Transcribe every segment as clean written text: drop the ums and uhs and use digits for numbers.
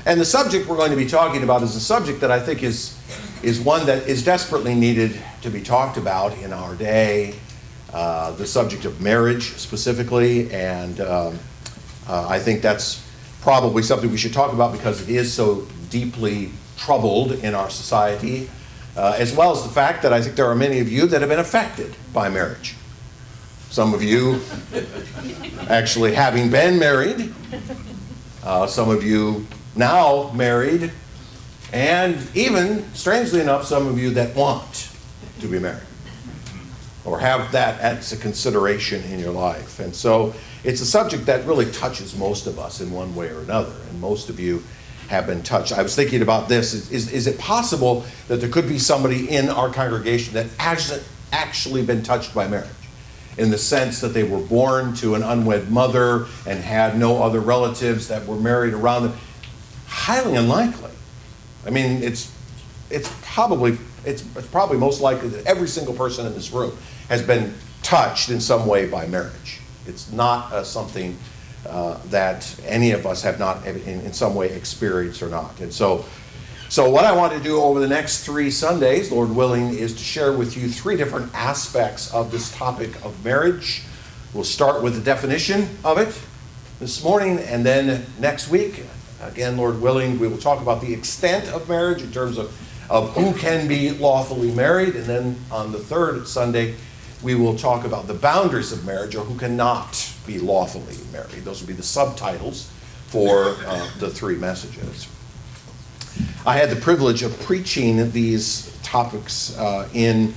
And the subject we're going to be talking about is a subject that I think is one that is desperately needed to be talked about in our day, the subject of marriage specifically, and I think that's probably something we should talk about because it is so deeply troubled in our society, as well as the fact that I think there are many of you that have been affected by marriage. Some of you actually having been married, some of you now married, and even, strangely enough, some of you that want to be married or have that as a consideration in your life. And so it's a subject that really touches most of us in one way or another, and most of you have been touched. I was thinking about this. Is it possible that there could be somebody in our congregation that hasn't actually been touched by marriage, in the sense that they were born to an unwed mother and had no other relatives that were married around them? Highly unlikely. I mean, it's probably most likely that every single person in this room has been touched in some way by marriage. It's not something that any of us have not in some way experienced or not. And so what I want to do over the next 3 Sundays, Lord willing, is to share with you 3 different aspects of this topic of marriage. We'll start with the definition of it this morning, and then next week, again, Lord willing, we will talk about the extent of marriage in terms of who can be lawfully married. And then on the 3rd Sunday, we will talk about the boundaries of marriage, or who cannot be lawfully married. Those will be the subtitles for the 3 messages. I had the privilege of preaching these topics in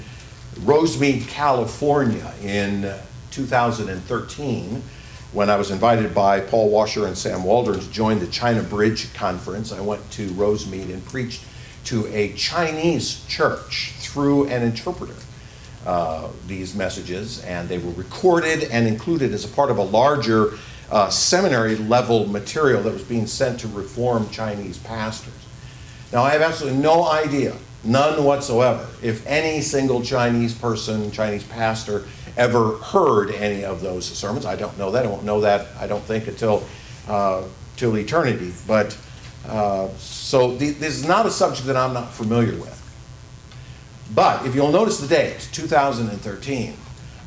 Rosemead, California in 2013, when I was invited by Paul Washer and Sam Waldron to join the China Bridge Conference. I went to Rosemead and preached to a Chinese church through an interpreter, these messages, and they were recorded and included as a part of a larger seminary level material that was being sent to Reformed Chinese pastors. Now, I have absolutely no idea, none whatsoever, if any single Chinese person, Chinese pastor, ever heard any of those sermons. I don't know that. I won't know that, I don't think, until eternity. But so this is not a subject that I'm not familiar with. But if you'll notice the date, 2013,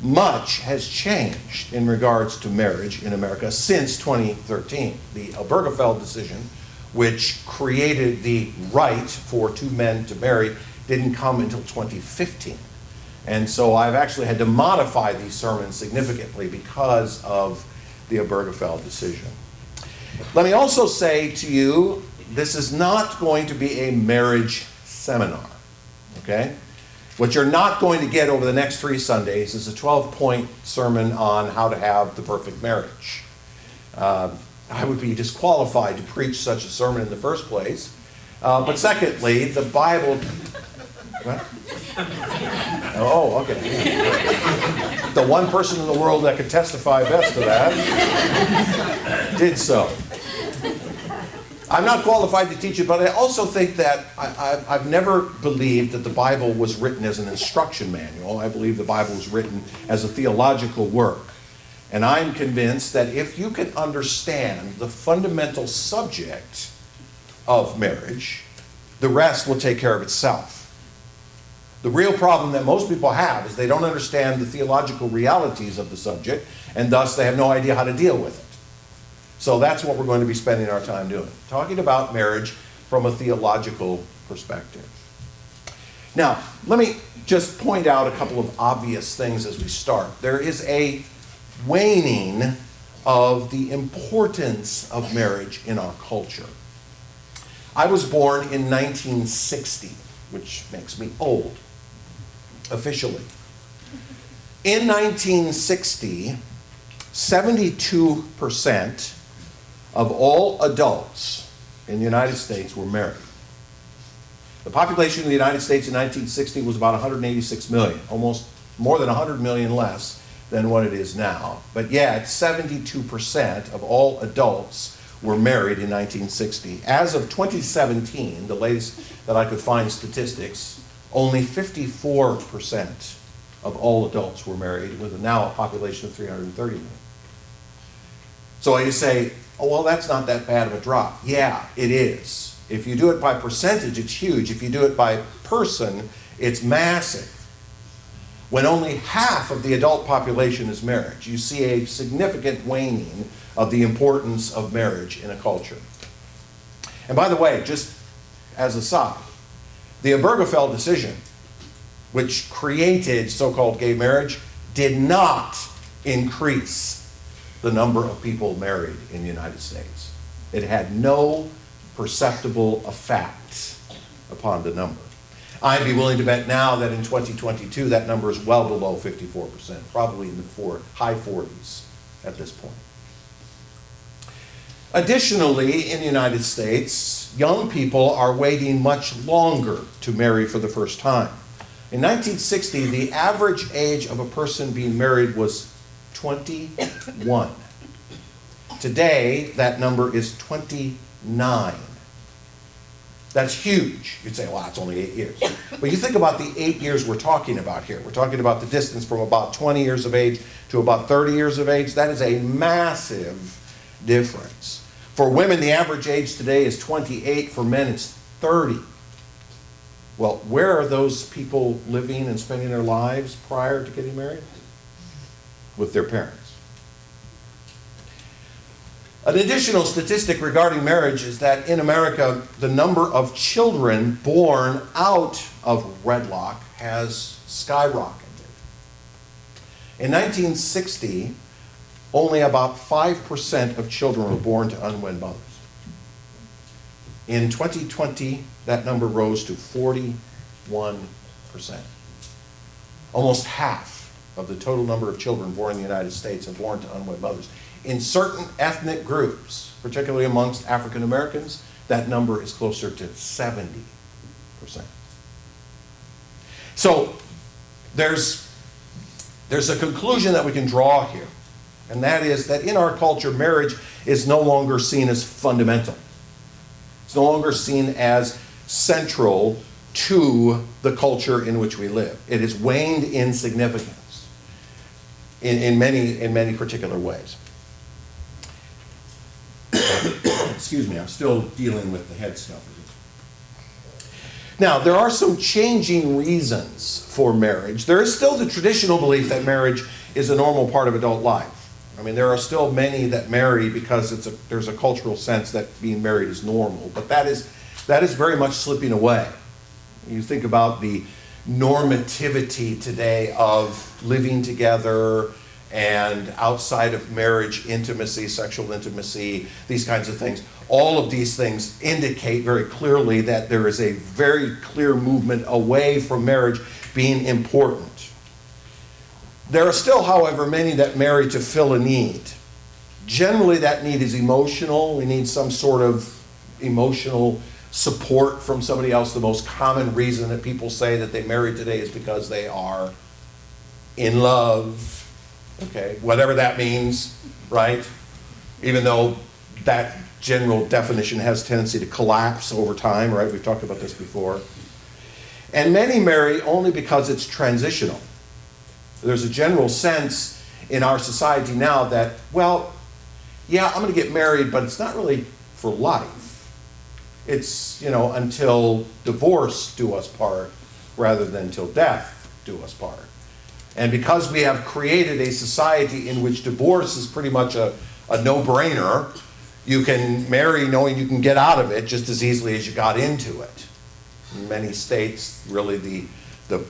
much has changed in regards to marriage in America since 2013. The Obergefell decision, which created the right for 2 men to marry, didn't come until 2015. And so I've actually had to modify these sermons significantly because of the Obergefell decision. Let me also say to you, this is not going to be a marriage seminar, okay? What you're not going to get over the next 3 Sundays is a 12-point sermon on how to have the perfect marriage. I would be disqualified to preach such a sermon in the first place. But secondly, the Bible... What? Oh, okay. The one person in the world that could testify best to that did so. I'm not qualified to teach it, but I also think that I've never believed that the Bible was written as an instruction manual. I believe the Bible was written as a theological work. And I'm convinced that if you can understand the fundamental subject of marriage, the rest will take care of itself. The real problem that most people have is they don't understand the theological realities of the subject, and thus they have no idea how to deal with it. So that's what we're going to be spending our time doing, talking about marriage from a theological perspective. Now, let me just point out a couple of obvious things as we start. There is a waning of the importance of marriage in our culture. I was born in 1960, which makes me old, officially. In 1960, 72% of all adults in the United States were married. The population of the United States in 1960 was about 186 million, almost more than 100 million less than what it is now. But yet, 72% of all adults were married in 1960. As of 2017, the latest that I could find statistics, only 54% of all adults were married, with now a population of 330 million. So you say, oh, well, that's not that bad of a drop. Yeah, it is. If you do it by percentage, it's huge. If you do it by person, it's massive. When only half of the adult population is married, you see a significant waning of the importance of marriage in a culture. And by the way, just as a side, the Obergefell decision, which created so-called gay marriage, did not increase the number of people married in the United States. It had no perceptible effect upon the number. I'd be willing to bet now that in 2022 that number is well below 54%, probably in the high 40s at this point. Additionally, in the United States, young people are waiting much longer to marry for the first time. In 1960, the average age of a person being married was 21. Today, that number is 29. That's huge. You'd say, well, it's only 8 years. But you think about the 8 years we're talking about here. We're talking about the distance from about 20 years of age to about 30 years of age. That is a massive difference. For women, the average age today is 28. For men, it's 30. Well, where are those people living and spending their lives prior to getting married? With their parents. An additional statistic regarding marriage is that in America, the number of children born out of wedlock has skyrocketed. In 1960, only about 5% of children were born to unwed mothers. In 2020, that number rose to 41%. Almost half of the total number of children born in the United States are born to unwed mothers. In certain ethnic groups, particularly amongst African Americans, that number is closer to 70%. So there's a conclusion that we can draw here, and that is that in our culture, marriage is no longer seen as fundamental. It's no longer seen as central to the culture in which we live. It has waned in significance in many particular ways. Excuse me, I'm still dealing with the head stuff. Now, there are some changing reasons for marriage. There is still the traditional belief that marriage is a normal part of adult life. I mean, there are still many that marry because there's a cultural sense that being married is normal, but that is very much slipping away. You think about the normativity today of living together and outside of marriage, intimacy, sexual intimacy, these kinds of things. All of these things indicate very clearly that there is a very clear movement away from marriage being important. There are still, however, many that marry to fill a need. Generally, that need is emotional. We need some sort of emotional support from somebody else. The most common reason that people say that they marry today is because they are in love. Okay, whatever that means, right? Even though that general definition has tendency to collapse over time, right? We've talked about this before. And many marry only because it's transitional. There's a general sense in our society now that, well, yeah, I'm going to get married, but it's not really for life. It's, until divorce do us part, rather than till death do us part. And because we have created a society in which divorce is pretty much a no-brainer, you can marry knowing you can get out of it just as easily as you got into it. In many states, really not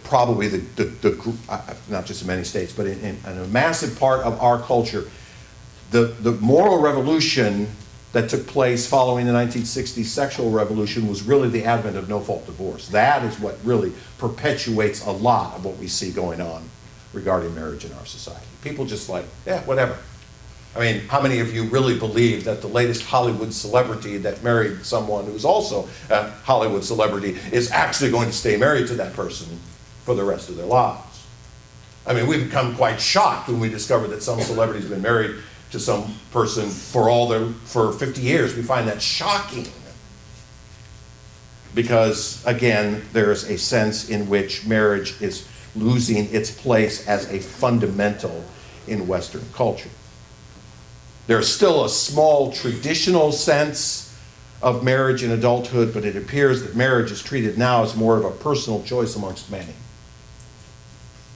just in many states, but in a massive part of our culture, the moral revolution that took place following the 1960s sexual revolution was really the advent of no-fault divorce. That is what really perpetuates a lot of what we see going on regarding marriage in our society. People just like, yeah, whatever. I mean, how many of you really believe that the latest Hollywood celebrity that married someone who's also a Hollywood celebrity is actually going to stay married to that person for the rest of their lives? I mean, we've become quite shocked when we discover that some celebrity's been married to some person for 50 years. We find that shocking. Because, again, there's a sense in which marriage is losing its place as a fundamental in Western culture. There's still a small traditional sense of marriage in adulthood, but it appears that marriage is treated now as more of a personal choice amongst many.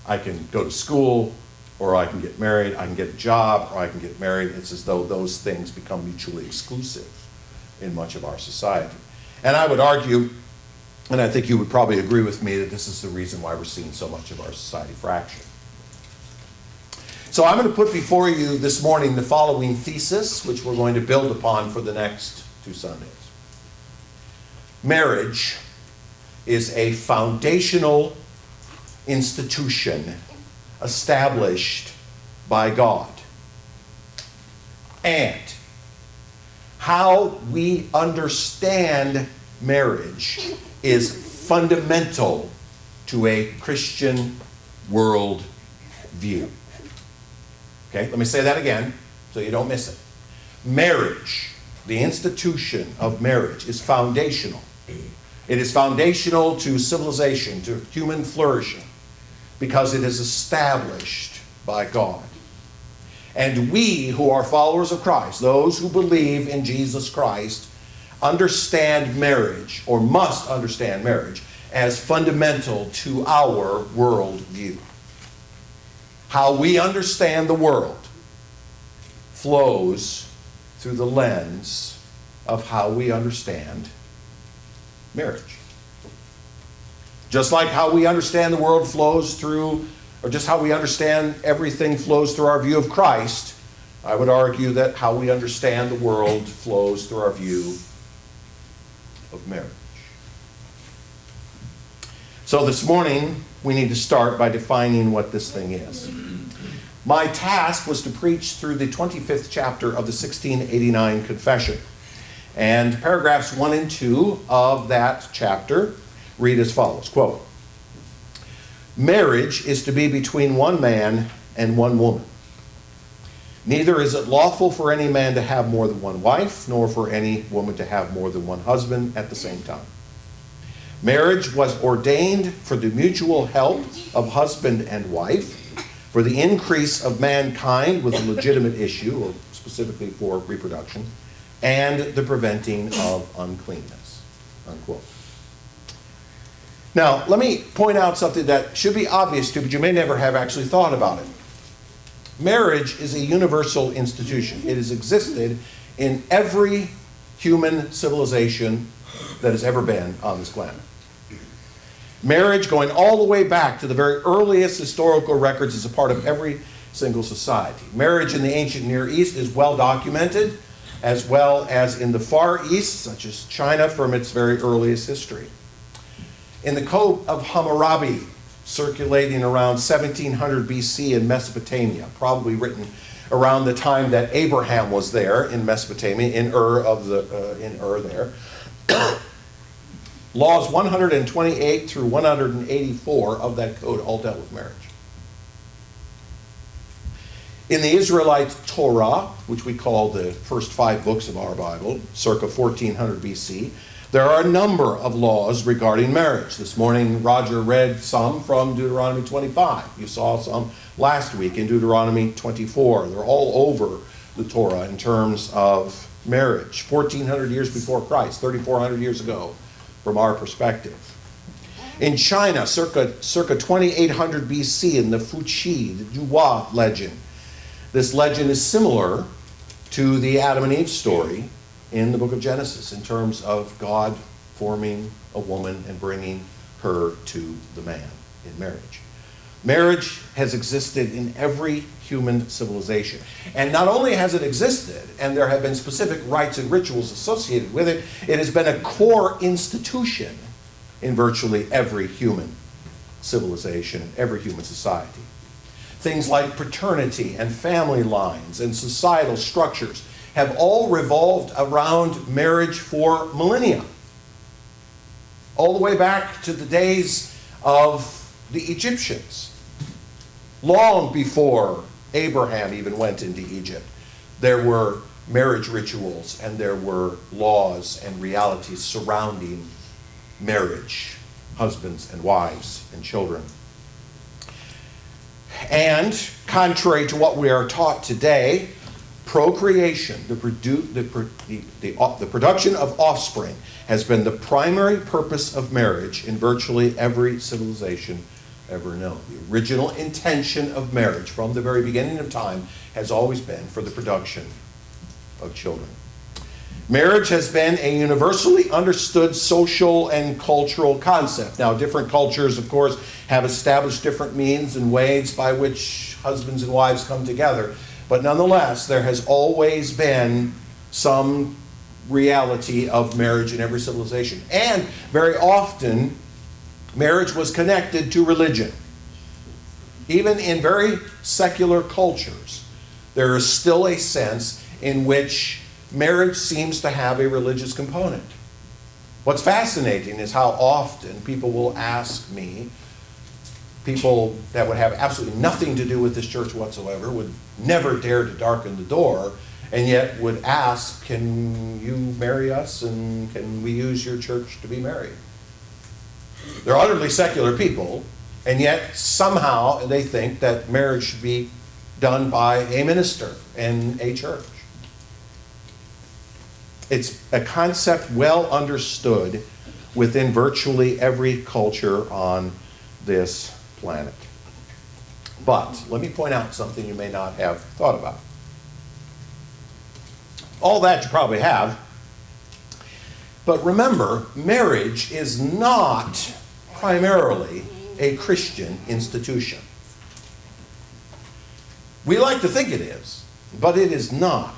I can go to school, or I can get married, I can get a job, or I can get married. It's as though those things become mutually exclusive in much of our society. And I would argue, and I think you would probably agree with me, that this is the reason why we're seeing so much of our society fracture. So I'm going to put before you this morning the following thesis, which we're going to build upon for the next 2 Sundays. Marriage is a foundational institution established by God. And how we understand marriage is fundamental to a Christian world view. Okay, let me say that again so you don't miss it. Marriage, the institution of marriage, is foundational. It is foundational to civilization, to human flourishing, because it is established by God. And we who are followers of Christ, those who believe in Jesus Christ, understand marriage, or must understand marriage, as fundamental to our worldview. How we understand the world flows through the lens of how we understand marriage. Just like how we understand the world flows through, or just how we understand everything flows through our view of Christ, I would argue that how we understand the world flows through our view of marriage. So this morning, we need to start by defining what this thing is. My task was to preach through the 25th chapter of the 1689 Confession. And paragraphs 1 and 2 of that chapter read as follows, quote, "Marriage is to be between one man and one woman. Neither is it lawful for any man to have more than one wife, nor for any woman to have more than one husband at the same time. Marriage was ordained for the mutual help of husband and wife, for the increase of mankind with a legitimate issue, or specifically for reproduction, and the preventing of uncleanness," unquote. Now, let me point out something that should be obvious to you, but you may never have actually thought about it. Marriage is a universal institution. It has existed in every human civilization that has ever been on this planet. Marriage, going all the way back to the very earliest historical records, is a part of every single society. Marriage in the ancient Near East is well documented, as well as in the Far East, such as China, from its very earliest history. In the Code of Hammurabi, circulating around 1700 BC in Mesopotamia, probably written around the time that Abraham was there in Mesopotamia, in Ur there. Laws 128 through 184 of that code all dealt with marriage. In the Israelite Torah, which we call the first 5 books of our Bible, circa 1400 BC, there are a number of laws regarding marriage. This morning, Roger read some from Deuteronomy 25. You saw some last week in Deuteronomy 24. They're all over the Torah in terms of marriage. 1400 years before Christ, 3400 years ago, from our perspective. In China, circa 2800 BC, in the Fuqi, the Duhua legend. This legend is similar to the Adam and Eve story in the book of Genesis in terms of God forming a woman and bringing her to the man in marriage. Marriage has existed in every human civilization. And not only has it existed, and there have been specific rites and rituals associated with it, it has been a core institution in virtually every human civilization, every human society. Things like paternity and family lines and societal structures have all revolved around marriage for millennia. All the way back to the days of the Egyptians. Long before Abraham even went into Egypt, there were marriage rituals and there were laws and realities surrounding marriage, husbands and wives and children. And contrary to what we are taught today, procreation, the production of offspring, has been the primary purpose of marriage in virtually every civilization ever known. The original intention of marriage from the very beginning of time has always been for the production of children. Marriage has been a universally understood social and cultural concept. Now, different cultures, of course, have established different means and ways by which husbands and wives come together. But nonetheless, there has always been some reality of marriage in every civilization. And very often, marriage was connected to religion. Even in very secular cultures, there is still a sense in which marriage seems to have a religious component. What's fascinating is how often people will ask me, people that would have absolutely nothing to do with this church whatsoever, would never dare to darken the door, and yet would ask, can you marry us and can we use your church to be married? They're utterly secular people, and yet somehow they think that marriage should be done by a minister in a church. It's a concept well understood within virtually every culture on this planet. But let me point out something you may not have thought about. All that you probably have. But remember, marriage is not primarily a Christian institution. We like to think it is, but it is not.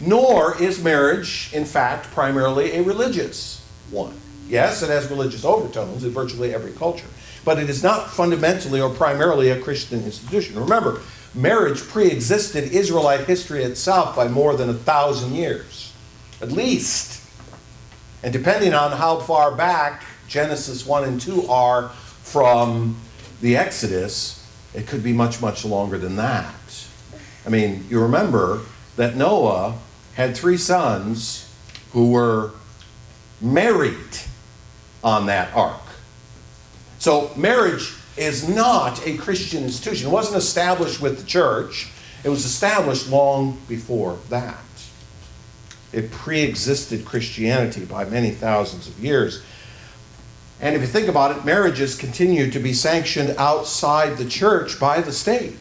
Nor is marriage, in fact, primarily a religious one. Yes, it has religious overtones in virtually every culture, but it is not fundamentally or primarily a Christian institution. Remember, marriage pre-existed Israelite history itself by more than 1,000 years, at least. And depending on how far back Genesis 1 and 2 are from the Exodus, it could be much, much longer than that. I mean, you remember that Noah had 3 sons who were married on that ark. So marriage is not a Christian institution. It wasn't established with the church. It was established long before that. It pre-existed Christianity by many thousands of years. And if you think about it, marriages continue to be sanctioned outside the church by the state.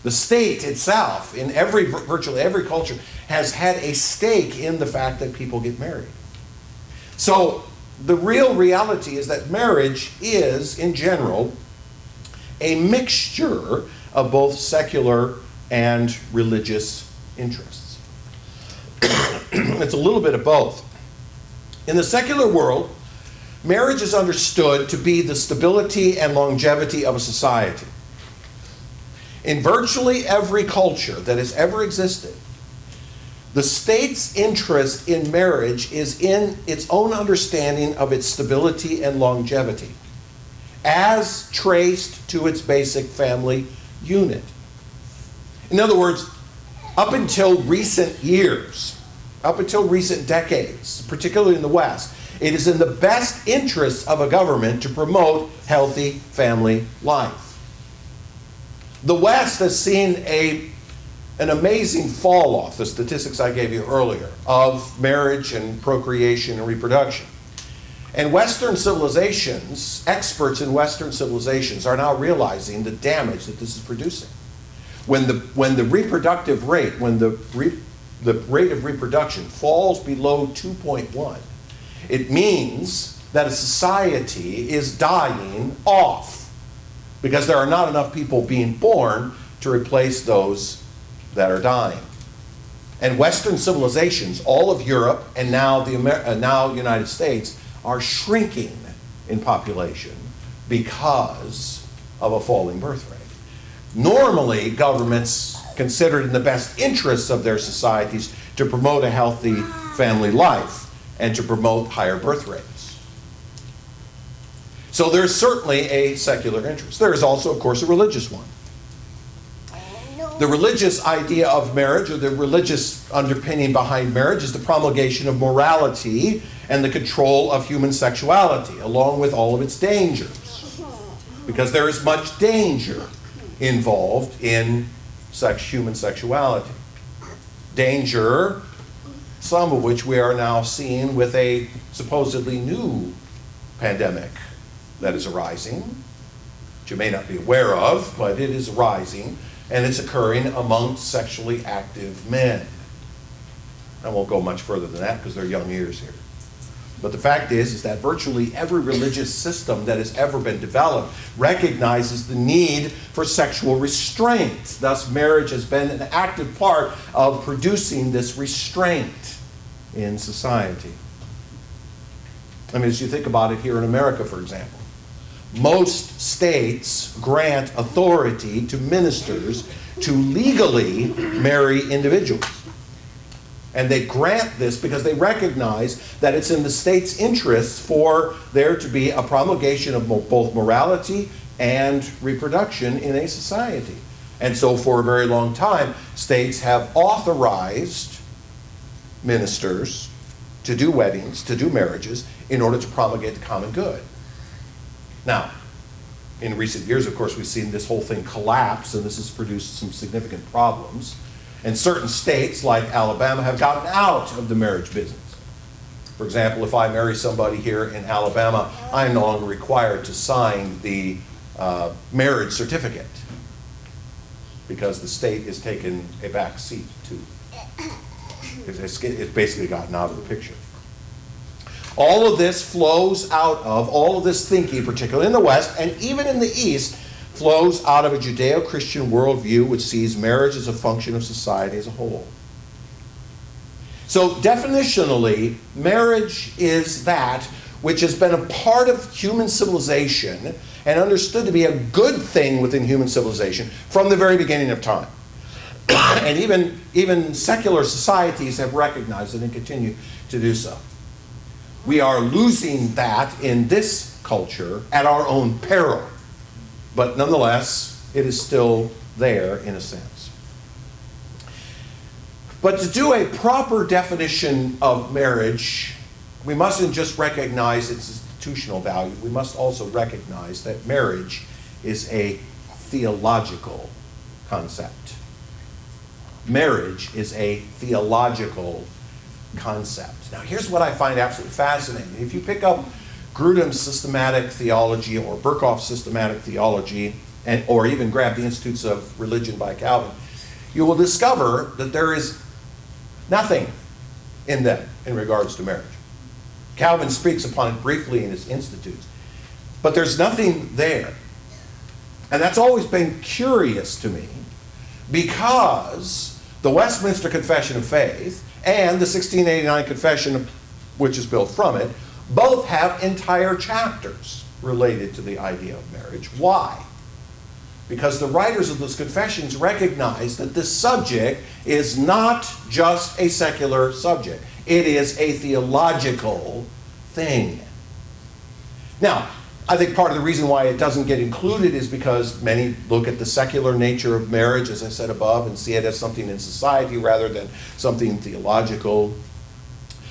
The state itself, in virtually every culture, has had a stake in the fact that people get married. So the real reality is that marriage is, in general, a mixture of both secular and religious interests. It's a little bit of both. In the secular world, marriage is understood to be the stability and longevity of a society. In virtually every culture that has ever existed, the state's interest in marriage is in its own understanding of its stability and longevity, as traced to its basic family unit. In other words, up until recent years, up until recent decades, particularly in the West, it is in the best interest of a government to promote healthy family life. The West has seen an amazing fall off, the statistics I gave you earlier, of marriage and procreation and reproduction. And Western civilizations, experts in Western civilizations, are now realizing the damage that this is producing. When the reproductive rate, when the rate of reproduction falls below 2.1, it means that a society is dying off because there are not enough people being born to replace those that are dying. And Western civilizations, all of Europe and now the United States, are shrinking in population because of a falling birth rate. Normally, governments consider it in the best interests of their societies to promote a healthy family life and to promote higher birth rates. So there's certainly a secular interest. There is also, of course, a religious one. The religious idea of marriage, or the religious underpinning behind marriage, is the promulgation of morality and the control of human sexuality, along with all of its dangers. Because there is much danger involved in human sexuality. Danger, some of which we are now seeing with a supposedly new pandemic that is arising, which you may not be aware of, but it is arising, and it's occurring amongst sexually active men. I won't go much further than that because they're young ears here. But the fact is that virtually every religious system that has ever been developed recognizes the need for sexual restraint. Thus, marriage has been an active part of producing this restraint in society. I mean, as you think about it here in America, for example, most states grant authority to ministers to legally marry individuals. And they grant this because they recognize that it's in the state's interests for there to be a promulgation of both morality and reproduction in a society. And so for a very long time, states have authorized ministers to do weddings, to do marriages, in order to promulgate the common good. Now, in recent years, of course, we've seen this whole thing collapse, and this has produced some significant problems. And certain states, like Alabama, have gotten out of the marriage business. For example, if I marry somebody here in Alabama, I'm no longer required to sign the marriage certificate because the state is taking a back seat to it's basically gotten out of the picture. All of this flows out of, all of this thinking, particularly in the West and even in the East, flows out of a Judeo-Christian worldview which sees marriage as a function of society as a whole. So definitionally, marriage is that which has been a part of human civilization and understood to be a good thing within human civilization from the very beginning of time. And even secular societies have recognized it and continue to do so. We are losing that in this culture at our own peril. But nonetheless, it is still there in a sense. But to do a proper definition of marriage, we mustn't just recognize its institutional value. We must also recognize that marriage is a theological concept. Marriage is a theological concept. Now, here's what I find absolutely fascinating. If you pick up Grudem's systematic theology or Berkhof's systematic theology, or even grab the Institutes of Religion by Calvin, you will discover that there is nothing in them in regards to marriage. Calvin speaks upon it briefly in his Institutes, but there's nothing there. And that's always been curious to me because the Westminster Confession of Faith and the 1689 Confession, which is built from it, both have entire chapters related to the idea of marriage. Why? Because the writers of those confessions recognize that this subject is not just a secular subject. It is a theological thing. Now, I think part of the reason why it doesn't get included is because many look at the secular nature of marriage, as I said above, and see it as something in society rather than something theological.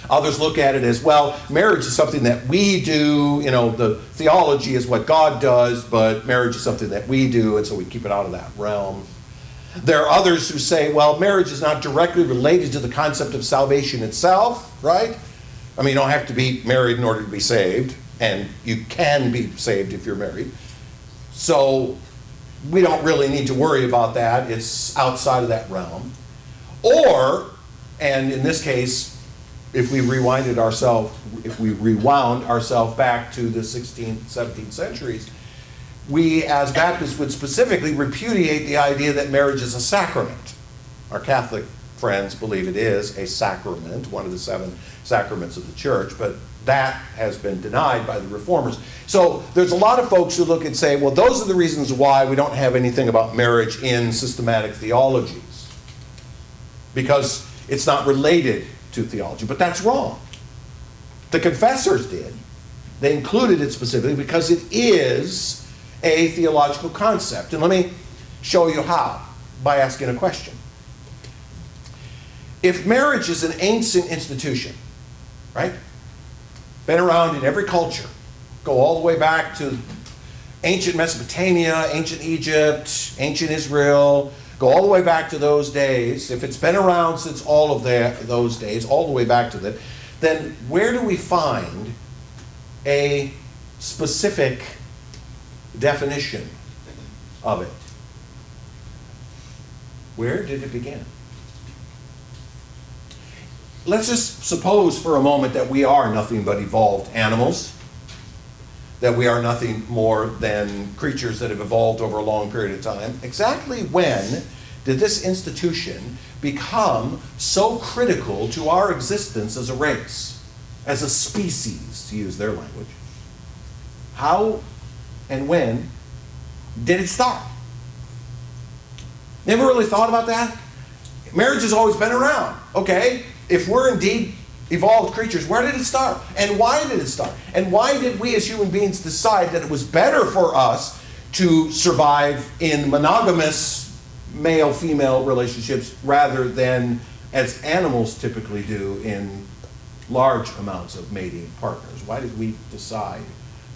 Others look at it as, well, marriage is something that we do, the theology is what God does, but marriage is something that we do, and so we keep it out of that realm. There are others who say, well, marriage is not directly related to the concept of salvation itself, right? I mean, you don't have to be married in order to be saved, and you can be saved if you're married. So we don't really need to worry about that. It's outside of that realm. Or, and in this case, if we rewound ourselves back to the 16th, 17th centuries, we as Baptists would specifically repudiate the idea that marriage is a sacrament. Our Catholic friends believe it is a sacrament, one of the 7 sacraments of the church, but that has been denied by the reformers. So there's a lot of folks who look and say, well, those are the reasons why we don't have anything about marriage in systematic theologies, because it's not related to theology. But that's wrong. The confessors did. They included it specifically because it is a theological concept. And let me show you how by asking a question. If marriage is an ancient institution, right? Been around in every culture, go all the way back to ancient Mesopotamia, ancient Egypt, ancient Israel, go all the way back to those days, if it's been around since all of those days, all the way back to that, then where do we find a specific definition of it? Where did it begin? Let's just suppose for a moment that we are nothing but evolved animals, that we are nothing more than creatures that have evolved over a long period of time. Exactly when did this institution become so critical to our existence as a race, as a species, to use their language? How and when did it start? Never really thought about that? Marriage has always been around. Okay, if we're indeed evolved creatures, where did it start? And why did it start? And why did we as human beings decide that it was better for us to survive in monogamous male-female relationships rather than as animals typically do in large amounts of mating partners? Why did we decide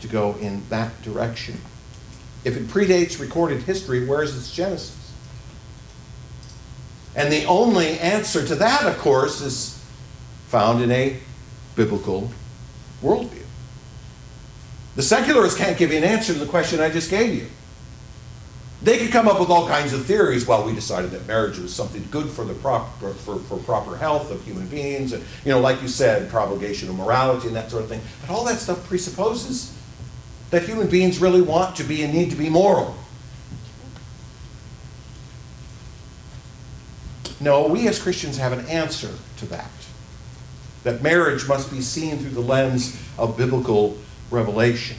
to go in that direction? If it predates recorded history, where is its genesis? And the only answer to that, of course, is found in a biblical worldview. The secularists can't give you an answer to the question I just gave you. They could come up with all kinds of theories. Well, we decided that marriage was something good for the for proper health of human beings, and like you said, propagation of morality and that sort of thing. But all that stuff presupposes that human beings really want to be and need to be moral. No, we as Christians have an answer to that. That marriage must be seen through the lens of biblical revelation.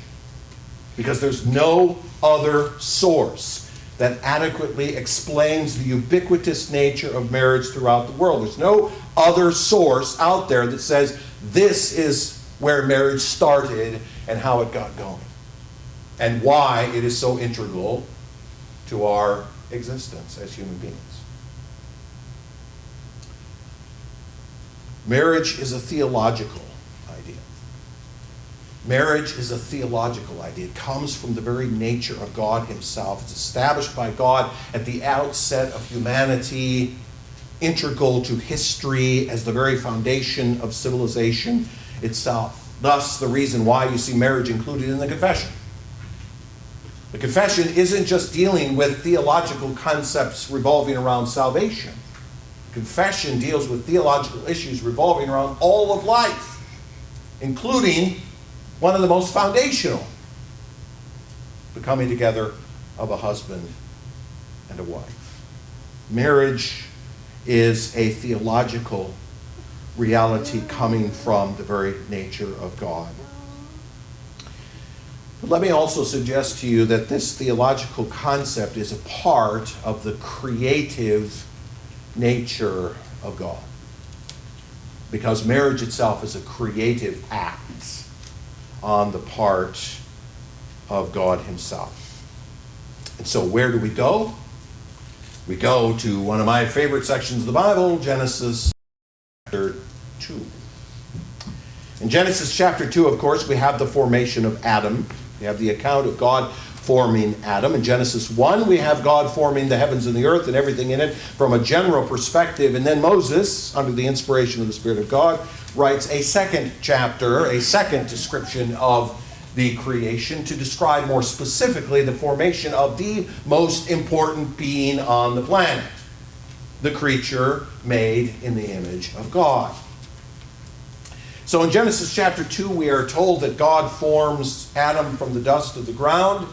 Because there's no other source that adequately explains the ubiquitous nature of marriage throughout the world. There's no other source out there that says this is where marriage started and how it got going. And why it is so integral to our existence as human beings. Marriage is a theological idea. Marriage is a theological idea. It comes from the very nature of God himself. It's established by God at the outset of humanity, integral to history as the very foundation of civilization itself. Thus, the reason why you see marriage included in the confession. The confession isn't just dealing with theological concepts revolving around salvation. Confession deals with theological issues revolving around all of life, including one of the most foundational, the coming together of a husband and a wife. Marriage is a theological reality coming from the very nature of God. But let me also suggest to you that this theological concept is a part of the creative nature of God. Because marriage itself is a creative act on the part of God himself. And so where do we go? We go to one of my favorite sections of the Bible, Genesis chapter 2. In Genesis chapter 2, of course, we have the formation of Adam. We have the account of God forming Adam. In Genesis 1, we have God forming the heavens and the earth and everything in it from a general perspective. And then Moses, under the inspiration of the Spirit of God, writes a second chapter, a second description of the creation to describe more specifically the formation of the most important being on the planet, the creature made in the image of God. So in Genesis chapter 2, we are told that God forms Adam from the dust of the ground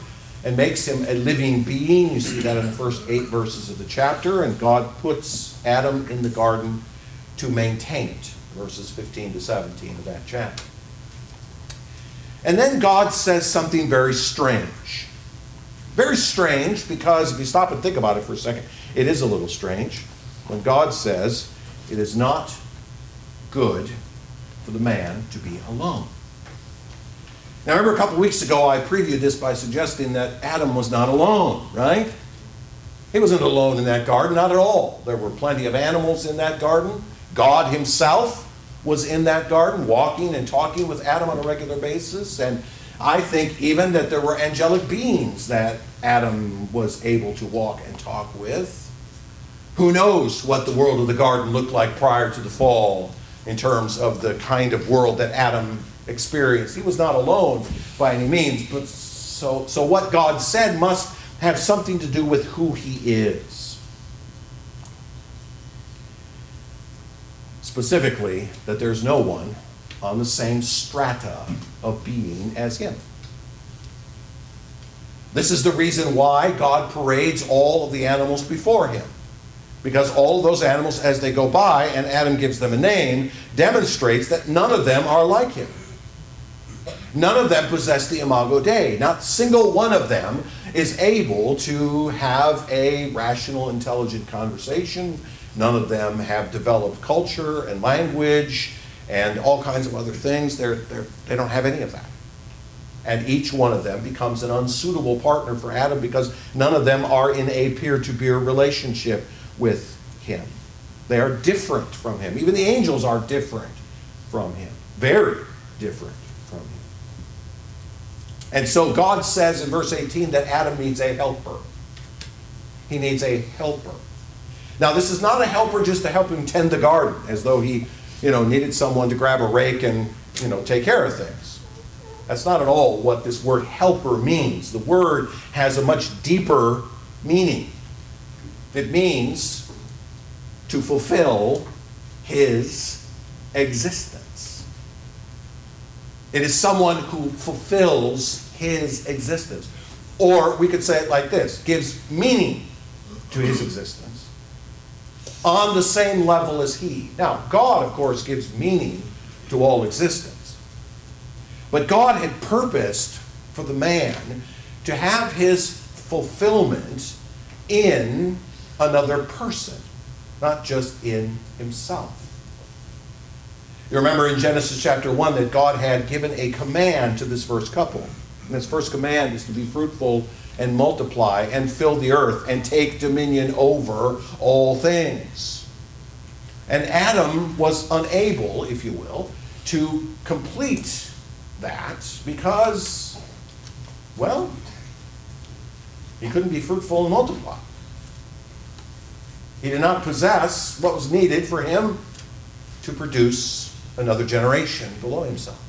and makes him a living being. You see that in the first 8 verses of the chapter. And God puts Adam in the garden to maintain it. Verses 15 to 17 of that chapter. And then God says something very strange. Very strange because if you stop and think about it for a second, it is a little strange. When God says, it is not good for the man to be alone. Now, remember a couple weeks ago I previewed this by suggesting that Adam was not alone, right? He wasn't alone in that garden, not at all. There were plenty of animals in that garden. God himself was in that garden, walking and talking with Adam on a regular basis. And I think even that there were angelic beings that Adam was able to walk and talk with. Who knows what the world of the garden looked like prior to the fall in terms of the kind of world that Adam experienced? He was not alone by any means, but so what God said must have something to do with who he is. Specifically, that there's no one on the same strata of being as him. This is the reason why God parades all of the animals before him. Because all of those animals, as they go by, and Adam gives them a name, demonstrates that none of them are like him. None of them possess the imago Dei. Not a single one of them is able to have a rational, intelligent conversation. None of them have developed culture and language and all kinds of other things. They don't have any of that. And each one of them becomes an unsuitable partner for Adam because none of them are in a peer-to-peer relationship with him. They are different from him. Even the angels are different from him. Very different from him. And so God says in verse 18 that Adam needs a helper. He needs a helper. Now, this is not a helper just to help him tend the garden, as though he, needed someone to grab a rake and, take care of things. That's not at all what this word helper means. The word has a much deeper meaning. It means to fulfill his existence. It is someone who fulfills his existence. Or we could say it like this, gives meaning to his existence on the same level as he. Now, God, of course, gives meaning to all existence. But God had purposed for the man to have his fulfillment in another person, not just in himself. You remember in Genesis chapter 1 that God had given a command to this first couple. And this first command is to be fruitful and multiply and fill the earth and take dominion over all things. And Adam was unable, if you will, to complete that because, well, he couldn't be fruitful and multiply. He did not possess what was needed for him to produce another generation below himself,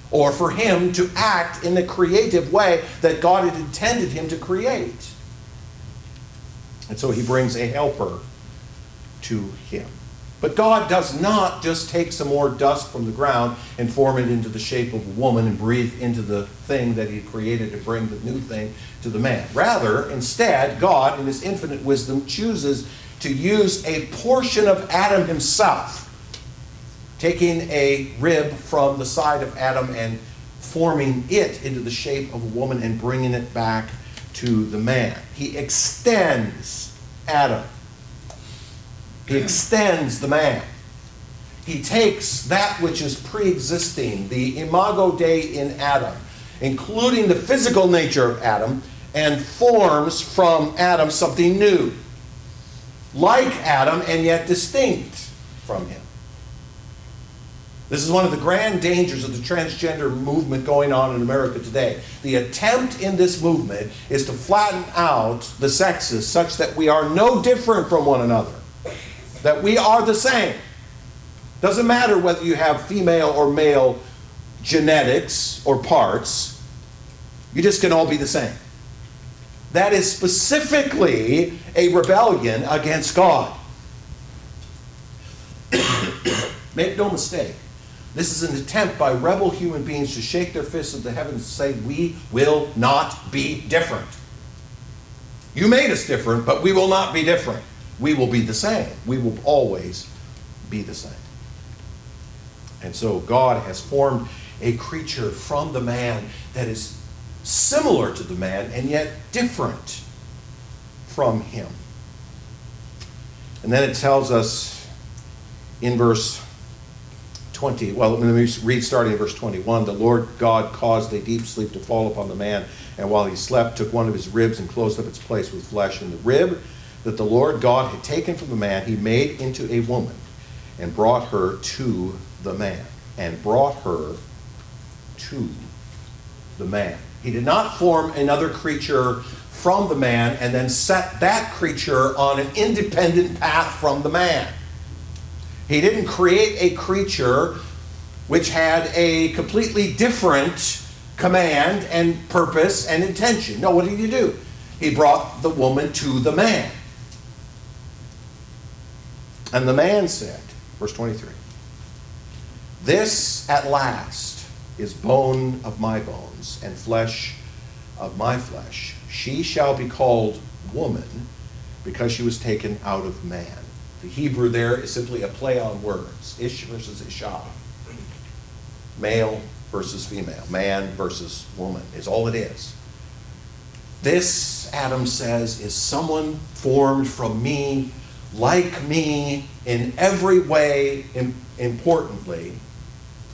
or for him to act in the creative way that God had intended him to create. And so he brings a helper to him. But God does not just take some more dust from the ground and form it into the shape of a woman and breathe into the thing that he created to bring the new thing to the man. Rather, instead, God, in his infinite wisdom, chooses to use a portion of Adam himself, taking a rib from the side of Adam and forming it into the shape of a woman and bringing it back to the man. He extends Adam. He extends the man. He takes that which is pre-existing, the imago Dei in Adam, including the physical nature of Adam, and forms from Adam something new, like Adam and yet distinct from him. This is one of the grand dangers of the transgender movement going on in America today. The attempt in this movement is to flatten out the sexes such that we are no different from one another, that we are the same. Doesn't matter whether you have female or male genetics or parts, you just can all be the same. That is specifically a rebellion against God. Make no mistake. This is an attempt by rebel human beings to shake their fists at the heavens and say, we will not be different. You made us different, but we will not be different. We will be the same. We will always be the same. And so God has formed a creature from the man that is similar to the man and yet different from him. And then it tells us in verse 20, well, let me read starting in verse 21. The Lord God caused a deep sleep to fall upon the man, and while he slept, took one of his ribs and closed up its place with flesh. And the rib that the Lord God had taken from the man, he made into a woman, and brought her to the man. And brought her to the man. He did not form another creature from the man and then set that creature on an independent path from the man. He didn't create a creature which had a completely different command and purpose and intention. No, what did he do? He brought the woman to the man. And the man said, verse 23, "This at last is bone of my bones and flesh of my flesh. She shall be called woman because she was taken out of man." The Hebrew there is simply a play on words. Ish versus Isha. Male versus female. Man versus woman is all it is. This, Adam says, is someone formed from me, like me, in every way, importantly,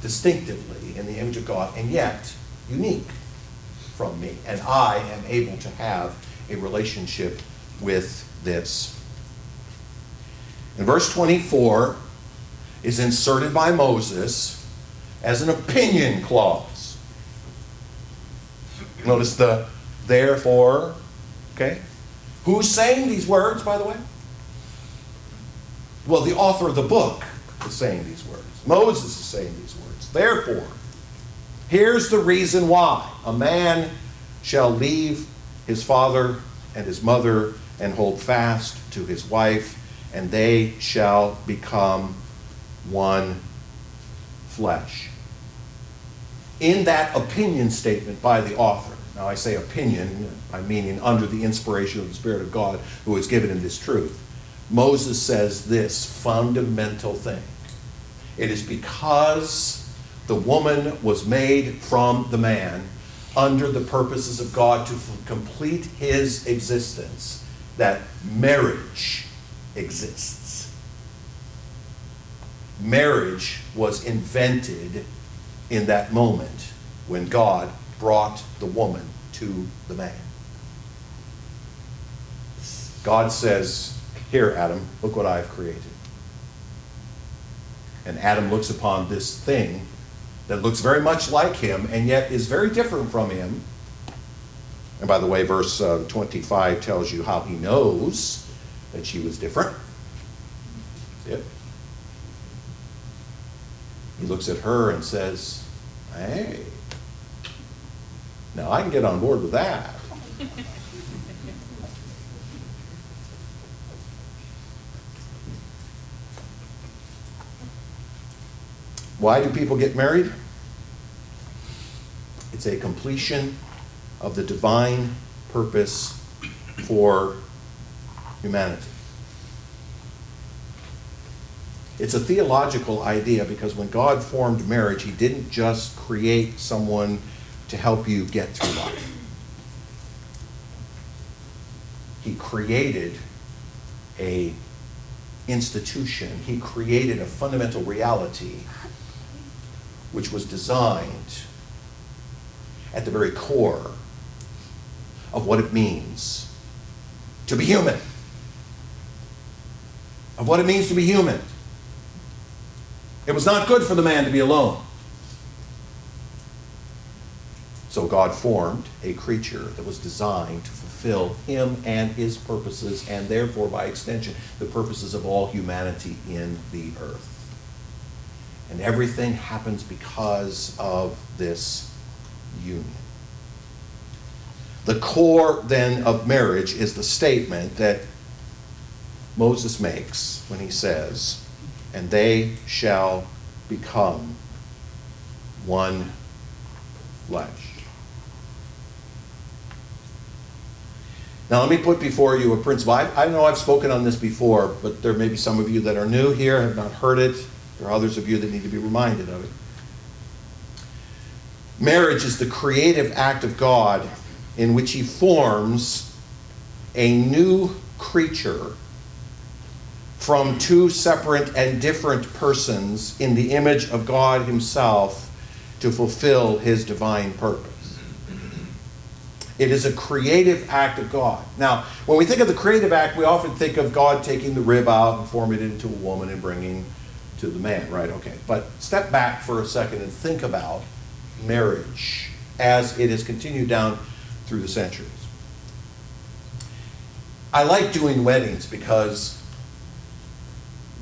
distinctively, in the image of God, and yet unique from me. And I am able to have a relationship with this. And verse 24 is inserted by Moses as an opinion clause. Notice the therefore, okay? Who's saying these words, by the way? Well, the author of the book is saying these words. Moses is saying these words. Therefore, here's the reason why. A man shall leave his father and his mother and hold fast to his wife, and they shall become one flesh. In that opinion statement by the author, now I say opinion, I'm meaning under the inspiration of the Spirit of God who has given him this truth, Moses says this fundamental thing. It is because the woman was made from the man under the purposes of God to complete his existence that marriage exists. Marriage was invented in that moment when God brought the woman to the man. God says, "Here, Adam, look what I've created." And Adam looks upon this thing that looks very much like him and yet is very different from him. And by the way, verse 25 tells you how he knows that she was different. See it? He looks at her and says, "Hey, now I can get on board with that." Why do people get married? It's a completion of the divine purpose for humanity. It's a theological idea because when God formed marriage, he didn't just create someone to help you get through life. He created an institution. He created a fundamental reality which was designed at the very core of what it means to be human. Of what it means to be human. It was not good for the man to be alone. So God formed a creature that was designed to fulfill him and his purposes, and therefore, by extension, the purposes of all humanity in the earth. And everything happens because of this union. The core, then, of marriage is the statement that Moses makes when he says, "And they shall become one flesh." Now let me put before you a principle. I know I've spoken on this before, but there may be some of you that are new here, have not heard it. There are others of you that need to be reminded of it. Marriage is the creative act of God in which he forms a new creature from two separate and different persons in the image of God himself to fulfill his divine purpose. It is a creative act of God. Now, when we think of the creative act, we often think of God taking the rib out and forming it into a woman and bringing to the man, right? Okay. But step back for a second and think about marriage as it has continued down through the centuries. I like doing weddings because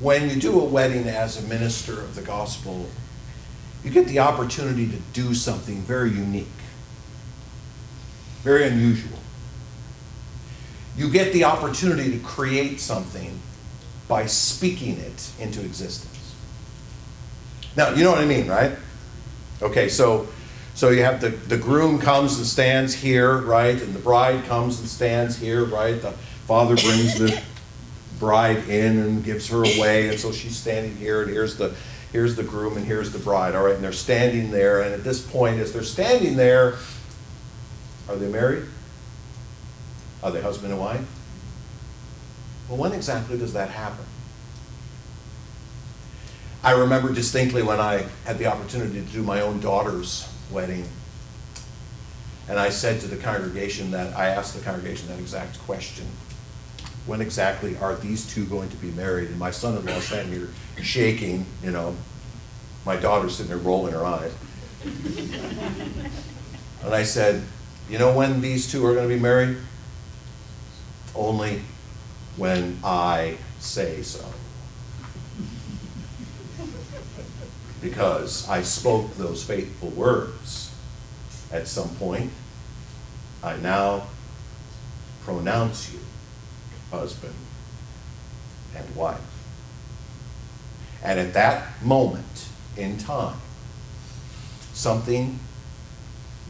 when you do a wedding as a minister of the gospel, you get the opportunity to do something very unique, very unusual. You get the opportunity to create something by speaking it into existence. Now, you know what I mean, right? Okay, so you have the groom comes and stands here, right? And the bride comes and stands here, right? The father brings the bride in and gives her away, and so she's standing here, and here's the groom and here's the bride, all right? And they're standing there, and at this point, as they're standing there, are they married? Are they husband and wife? Well, when exactly does that happen? I remember distinctly when I had the opportunity to do my own daughter's wedding, and I said to the congregation I asked the congregation that exact question. When exactly are these two going to be married? And my son-in-law standing here shaking, my daughter's sitting there rolling her eyes. And I said, you know when these two are going to be married? Only when I say so. Because I spoke those faithful words at some point. I now pronounce you husband and wife. And at that moment in time, something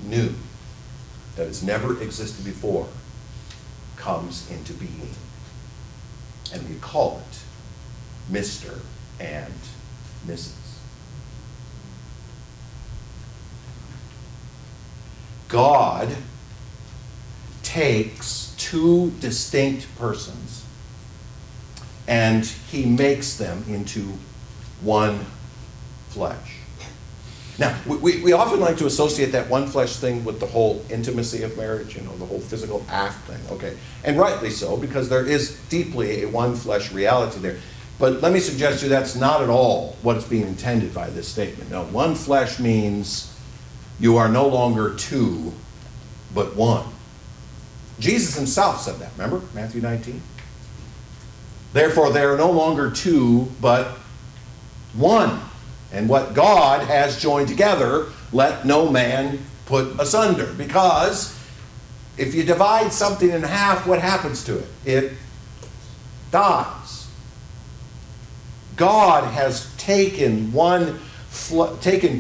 new that has never existed before comes into being. And we call it Mr. and Mrs. God takes two distinct persons and he makes them into one flesh. Now, we often like to associate that one flesh thing with the whole intimacy of marriage, the whole physical act thing, okay? And rightly so, because there is deeply a one flesh reality there. But let me suggest to you that's not at all what is being intended by this statement. No, one flesh means you are no longer two, but one. Jesus himself said that, remember? Matthew 19. Therefore, they are no longer two, but one. And what God has joined together, let no man put asunder. Because if you divide something in half, what happens to it? It dies. God has taken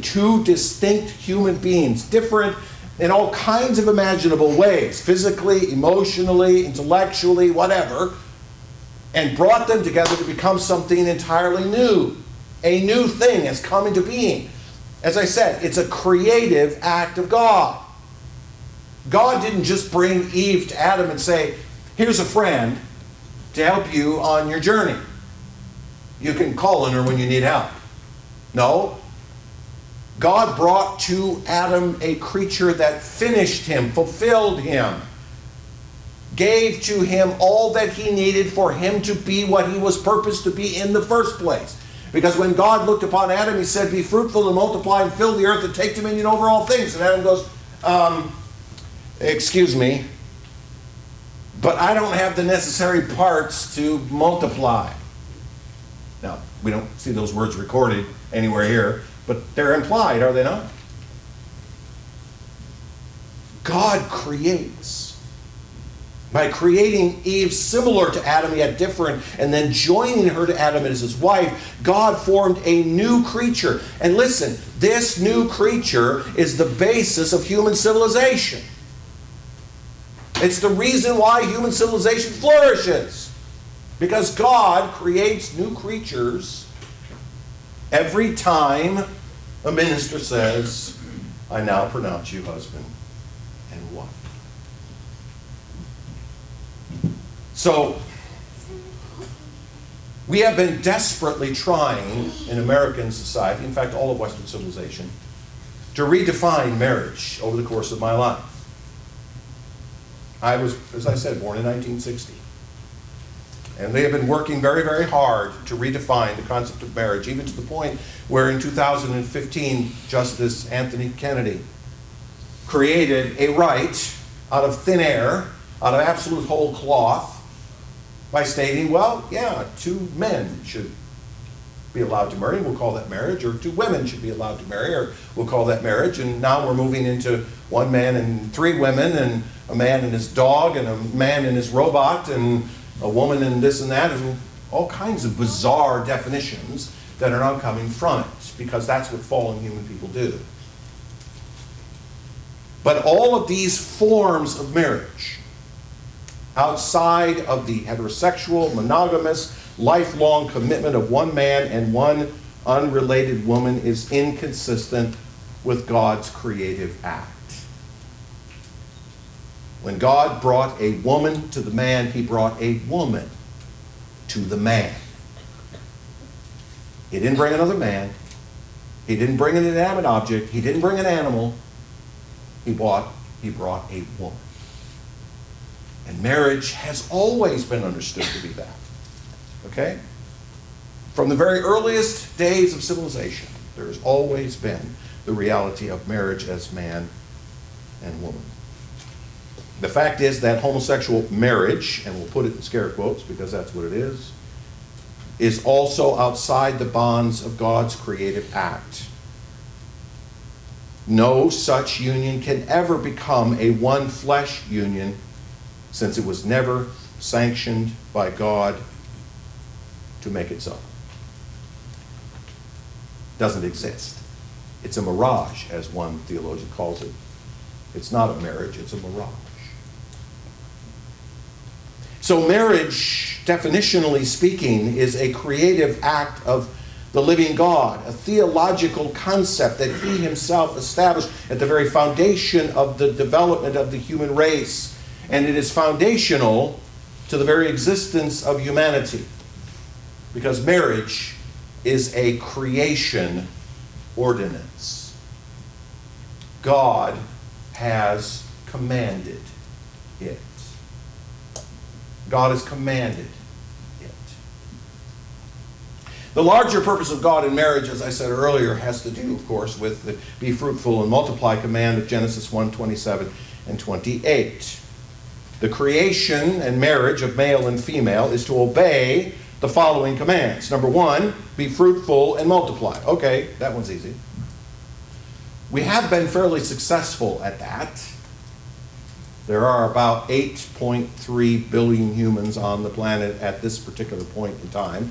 two distinct human beings, different in all kinds of imaginable ways, physically, emotionally, intellectually, whatever, and brought them together to become something entirely new. A new thing has come into being. As I said, it's a creative act of God. God didn't just bring Eve to Adam and say, here's a friend to help you on your journey. You can call on her when you need help. No. God brought to Adam a creature that finished him, fulfilled him, gave to him all that he needed for him to be what he was purposed to be in the first place. Because when God looked upon Adam, he said, be fruitful and multiply and fill the earth and take dominion over all things. And Adam goes, excuse me, but I don't have the necessary parts to multiply. Now, we don't see those words recorded anywhere here, but they're implied, are they not? God creates. By creating Eve similar to Adam, yet different, and then joining her to Adam as his wife, God formed a new creature. And listen, this new creature is the basis of human civilization. It's the reason why human civilization flourishes. Because God creates new creatures every time a minister says, I now pronounce you husband and wife. So, we have been desperately trying in American society, in fact all of Western civilization, to redefine marriage over the course of my life. I was, as I said, born in 1960. And they have been working very, very hard to redefine the concept of marriage, even to the point where in 2015, Justice Anthony Kennedy created a right out of thin air, out of absolute whole cloth, by stating, well, yeah, two men should be allowed to marry, we'll call that marriage, or two women should be allowed to marry, or we'll call that marriage. And now we're moving into one man and three women, and a man and his dog, and a man and his robot, and a woman and this and that, and all kinds of bizarre definitions that are now coming from it, because that's what fallen human people do. But all of these forms of marriage, outside of the heterosexual, monogamous, lifelong commitment of one man and one unrelated woman, is inconsistent with God's creative act. When God brought a woman to the man, he brought a woman to the man. He didn't bring another man. He didn't bring an inanimate object. He didn't bring an animal. He brought a woman. And marriage has always been understood to be that. Okay? From the very earliest days of civilization, there has always been the reality of marriage as man and woman. The fact is that homosexual marriage, and we'll put it in scare quotes because that's what it is also outside the bonds of God's creative act. No such union can ever become a one flesh union, since it was never sanctioned by God to make it so. Doesn't exist. It's a mirage, as one theologian calls it. It's not a marriage, it's a mirage. So marriage, definitionally speaking, is a creative act of the living God, a theological concept that he himself established at the very foundation of the development of the human race. And it is foundational to the very existence of humanity, because marriage is a creation ordinance. God has commanded it. God has commanded it. The larger purpose of God in marriage, as I said earlier, has to do, of course, with the be fruitful and multiply command of Genesis 1:27 and 28. The creation and marriage of male and female is to obey the following commands. Number one, be fruitful and multiply. Okay, that one's easy. We have been fairly successful at that. There are about 8.3 billion humans on the planet at this particular point in time.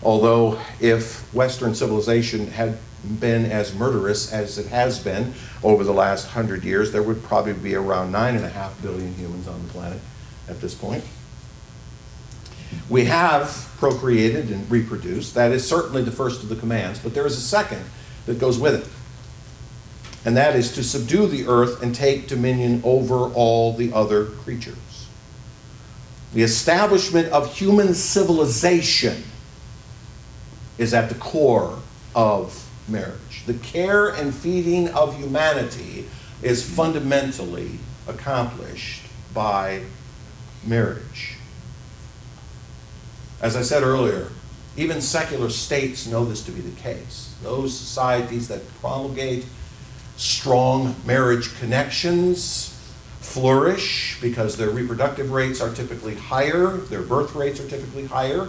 Although if Western civilization had been as murderous as it has been over the last 100 years, there would probably be around 9.5 billion humans on the planet at this point. We have procreated and reproduced. That is certainly the first of the commands, but there is a second that goes with it. And that is to subdue the earth and take dominion over all the other creatures. The establishment of human civilization is at the core of marriage. The care and feeding of humanity is fundamentally accomplished by marriage. As I said earlier, even secular states know this to be the case. Those societies that promulgate strong marriage connections flourish because their reproductive rates are typically higher, their birth rates are typically higher,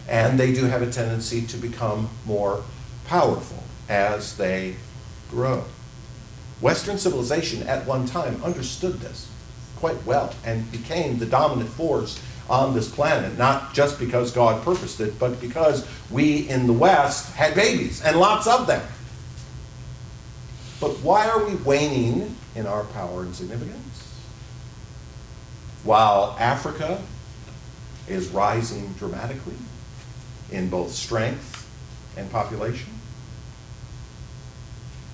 and they do have a tendency to become more powerful as they grow. Western civilization at one time understood this quite well and became the dominant force on this planet, not just because God purposed it, but because we in the West had babies, and lots of them. But why are we waning in our power and significance? While Africa is rising dramatically in both strength and population.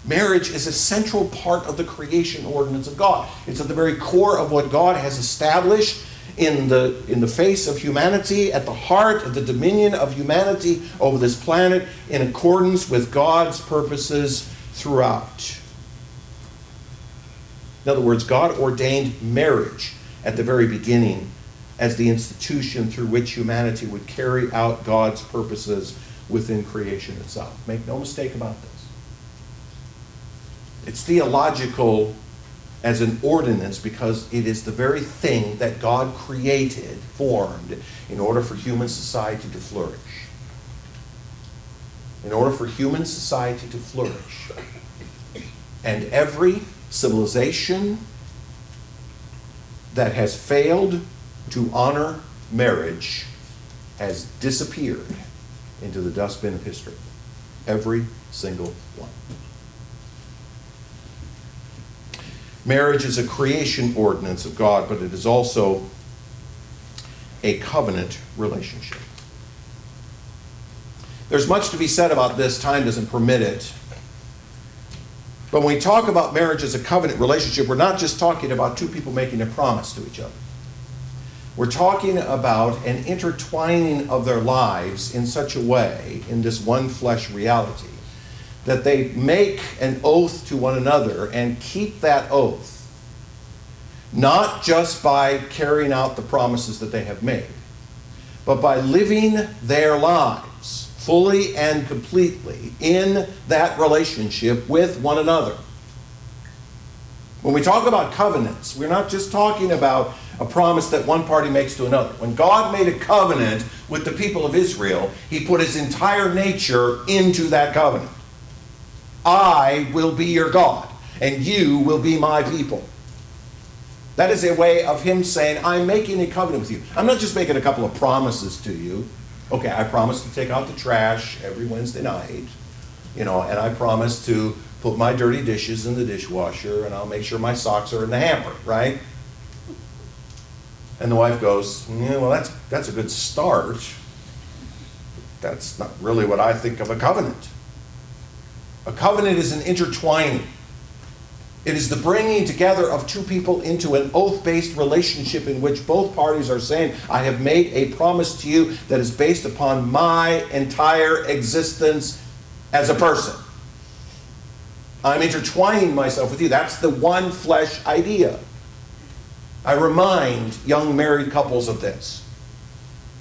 Marriage is a central part of the creation ordinance of God. It's at the very core of what God has established in the face of humanity, at the heart of the dominion of humanity over this planet, in accordance with God's purposes throughout. In other words, God ordained marriage at the very beginning as the institution through which humanity would carry out God's purposes within creation itself. Make no mistake about this. Its theological as an ordinance because it is the very thing that God created, formed, in order for human society to flourish. In order for human society to flourish. And every civilization that has failed to honor marriage has disappeared into the dustbin of history. Every single one. Marriage is a creation ordinance of God, but it is also a covenant relationship. There's much to be said about this. Time doesn't permit it. But when we talk about marriage as a covenant relationship, we're not just talking about two people making a promise to each other. We're talking about an intertwining of their lives in such a way, in this one flesh reality, that they make an oath to one another and keep that oath, not just by carrying out the promises that they have made, but by living their lives fully and completely in that relationship with one another. When we talk about covenants, we're not just talking about a promise that one party makes to another. When God made a covenant with the people of Israel, He put His entire nature into that covenant. I will be your God, and you will be my people. That is a way of Him saying, I'm making a covenant with you. I'm not just making a couple of promises to you. Okay, I promise to take out the trash every Wednesday night, and I promise to put my dirty dishes in the dishwasher, and I'll make sure my socks are in the hamper, right? And the wife goes, yeah, well, that's a good start. That's not really what I think of a covenant. A covenant is an intertwining. It is the bringing together of two people into an oath-based relationship in which both parties are saying, I have made a promise to you that is based upon my entire existence as a person. I'm intertwining myself with you. That's the one flesh idea. I remind young married couples of this.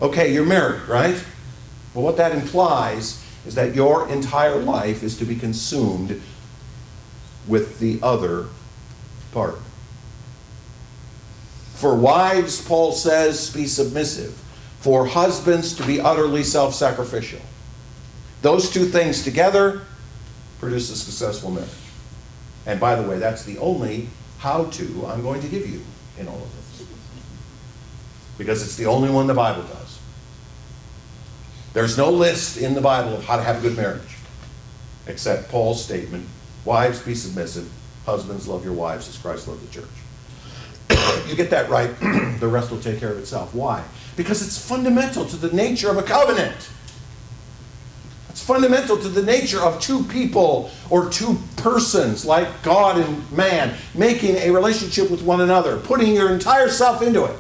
Okay, you're married, right? Well, what that implies is that your entire life is to be consumed with the other part. For wives, Paul says, be submissive. For husbands, to be utterly self-sacrificial. Those two things together produce a successful marriage. And by the way, that's the only how-to I'm going to give you in all of this. Because it's the only one the Bible does. There's no list in the Bible of how to have a good marriage, except Paul's statement, wives, be submissive, husbands, love your wives as Christ loved the church. You get that right, the rest will take care of itself. Why? Because it's fundamental to the nature of a covenant. It's fundamental to the nature of two people or two persons like God and man making a relationship with one another, putting your entire self into it.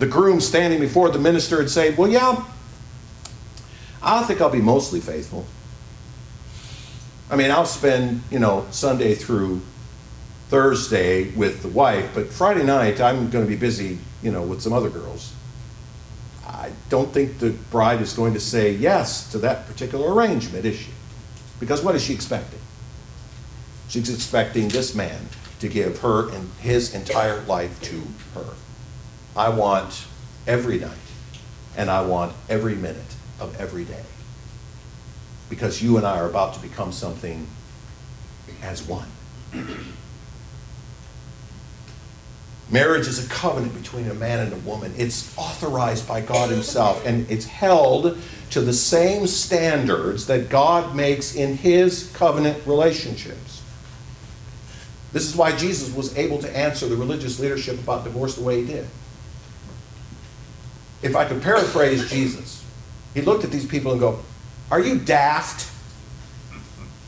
The groom standing before the minister and saying, well, yeah, I think I'll be mostly faithful. I mean, I'll spend, Sunday through Thursday with the wife, but Friday night I'm going to be busy, with some other girls. I don't think the bride is going to say yes to that particular arrangement, is she? Because what is she expecting? She's expecting this man to give her and his entire life to her. I want every night, and I want every minute of every day. Because you and I are about to become something as one. Marriage is a covenant between a man and a woman. It's authorized by God Himself, and it's held to the same standards that God makes in His covenant relationships. This is why Jesus was able to answer the religious leadership about divorce the way He did. If I could paraphrase Jesus, He looked at these people and go, are you daft?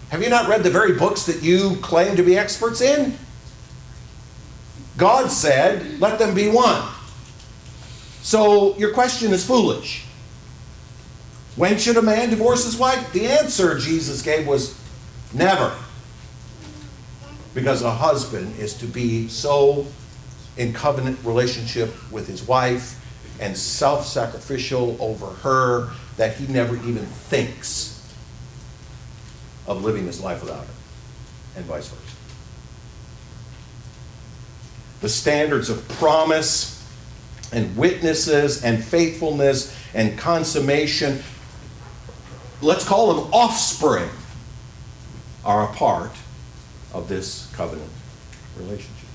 Have you not read the very books that you claim to be experts in? God said, let them be one. So your question is foolish. When should a man divorce his wife? The answer Jesus gave was never. Because a husband is to be so in covenant relationship with his wife and self-sacrificial over her that he never even thinks of living his life without her. and vice versa. The standards of promise and witnesses and faithfulness and consummation, let's call them offspring, are a part of this covenant relationship.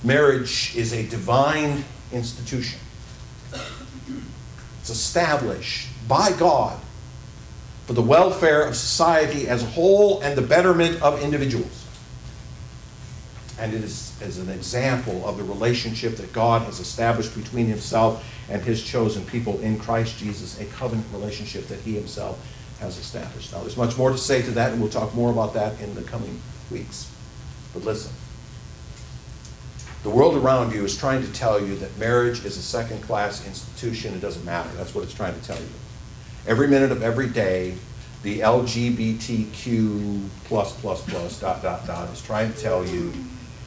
Marriage is a divine institution. It's established by God for the welfare of society as a whole and the betterment of individuals. And it is as an example of the relationship that God has established between himself and his chosen people in Christ Jesus, a covenant relationship that he himself has established. Now, there's much more to say to that, and we'll talk more about that in the coming weeks. But listen. The world around you is trying to tell you that marriage is a second-class institution. It doesn't matter. That's what it's trying to tell you. Every minute of every day, the LGBTQ++, ... is trying to tell you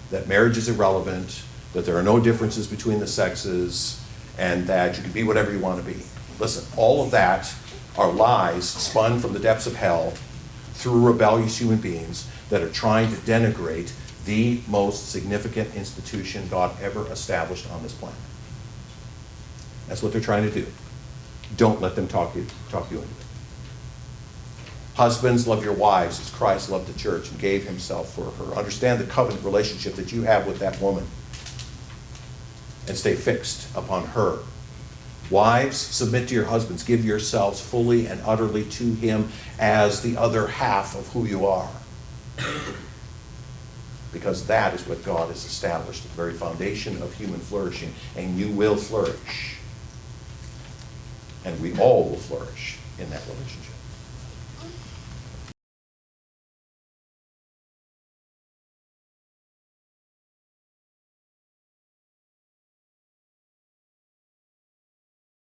that marriage is irrelevant, that there are no differences between the sexes, and that you can be whatever you want to be. Listen, all of that are lies spun from the depths of hell through rebellious human beings that are trying to denigrate the most significant institution God ever established on this planet. That's what they're trying to do. Don't let them talk you into it. Husbands, love your wives as Christ loved the church and gave himself for her. Understand the covenant relationship that you have with that woman and stay fixed upon her. Wives, submit to your husbands. Give yourselves fully and utterly to him as the other half of who you are. Because that is what God has established, the very foundation of human flourishing, and you will flourish. And we all will flourish in that relationship.